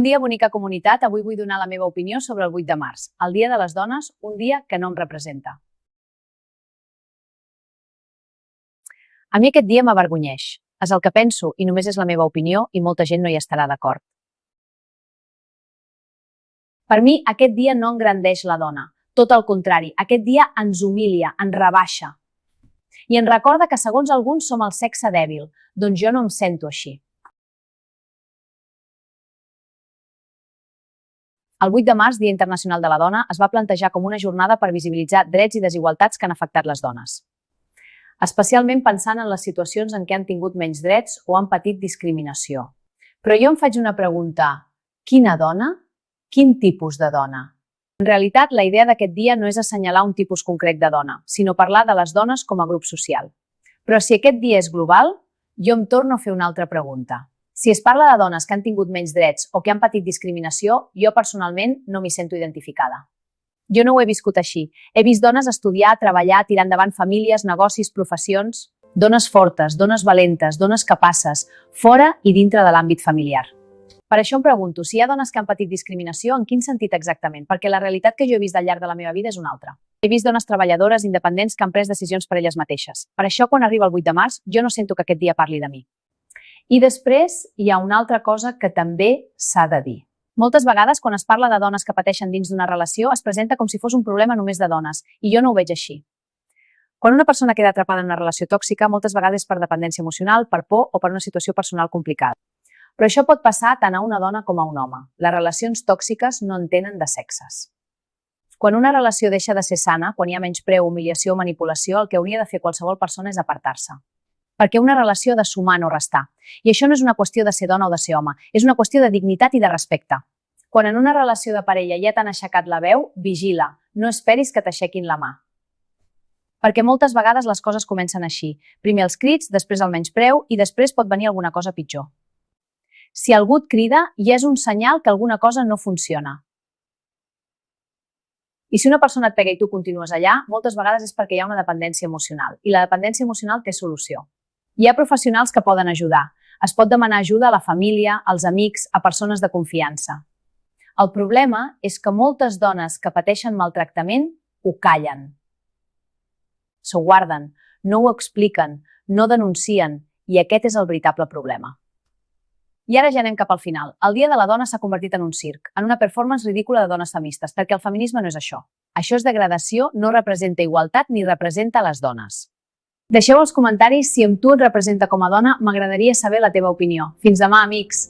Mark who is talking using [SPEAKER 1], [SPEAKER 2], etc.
[SPEAKER 1] Bon dia, bonica comunitat. Avui vull donar la meva opinió sobre el 8 de març, el Dia de les Dones, un dia que no em representa. A mi aquest dia m'avergonyeix. És el que penso i només és la meva opinió i molta gent no hi estarà d'acord. Per mi, aquest dia no engrandeix la dona. Tot el contrari, aquest dia ens humilia, ens rebaixa. I ens recorda que segons alguns som el sexe dèbil, doncs jo no em sento així. El 8 de març, Dia Internacional de la Dona, es va plantejar com una jornada per visibilitzar drets i desigualtats que han afectat les dones. Especialment pensant en les situacions en què han tingut menys drets o han patit discriminació. Però jo em faig una pregunta: quina dona? Quin tipus de dona? En realitat, la idea d'aquest dia no és assenyalar un tipus concret de dona, sinó parlar de les dones com a grup social. Però si aquest dia és global, jo em torno a fer una altra pregunta. Si es parla de dones que han tingut menys drets o que han patit discriminació, jo personalment no m'hi sento identificada. Jo no ho he viscut així. He vist dones estudiar, treballar, tirar endavant famílies, negocis, professions. Dones fortes, dones valentes, dones capaces, fora i dintre de l'àmbit familiar. Per això em pregunto, si hi ha dones que han patit discriminació, en quin sentit exactament? Perquè la realitat que jo he vist al llarg de la meva vida és una altra. He vist dones treballadores, independents, que han pres decisions per elles mateixes. Per això, quan arriba el 8 de març, jo no sento que aquest dia parli de mi. I després hi ha una altra cosa que també s'ha de dir. Moltes vegades, quan es parla de dones que pateixen dins d'una relació, es presenta com si fos un problema només de dones, i jo no ho veig així. Quan una persona queda atrapada en una relació tòxica, moltes vegades és per dependència emocional, per por o per una situació personal complicada. Però això pot passar tant a una dona com a un home. Les relacions tòxiques no entenen de sexes. Quan una relació deixa de ser sana, quan hi ha menyspreu, humiliació o manipulació, el que hauria de fer qualsevol persona és apartar-se. Perquè una relació ha de sumar, no restar. I això no és una qüestió de ser dona o de ser home, és una qüestió de dignitat i de respecte. Quan en una relació de parella ja t'han aixecat la veu, vigila, no esperis que t'aixequin la mà. Perquè moltes vegades les coses comencen així. Primer els crits, després el menyspreu i després pot venir alguna cosa pitjor. Si algú et crida, ja és un senyal que alguna cosa no funciona. I si una persona et pega i tu continues allà, moltes vegades és perquè hi ha una dependència emocional. I la dependència emocional té solució. Hi ha professionals que poden ajudar. Es pot demanar ajuda a la família, als amics, a persones de confiança. El problema és que moltes dones que pateixen maltractament ho callen. S'ho guarden, no ho expliquen, no denuncien, i aquest és el veritable problema. I ara ja anem cap al final. El Dia de la Dona s'ha convertit en un circ, en una performance ridícula de dones feministes, perquè el feminisme no és això. Això és degradació, no representa igualtat ni representa les dones. Deixeu als comentaris si amb tu et representa com a dona, m'agradaria saber la teva opinió. Fins demà, amics!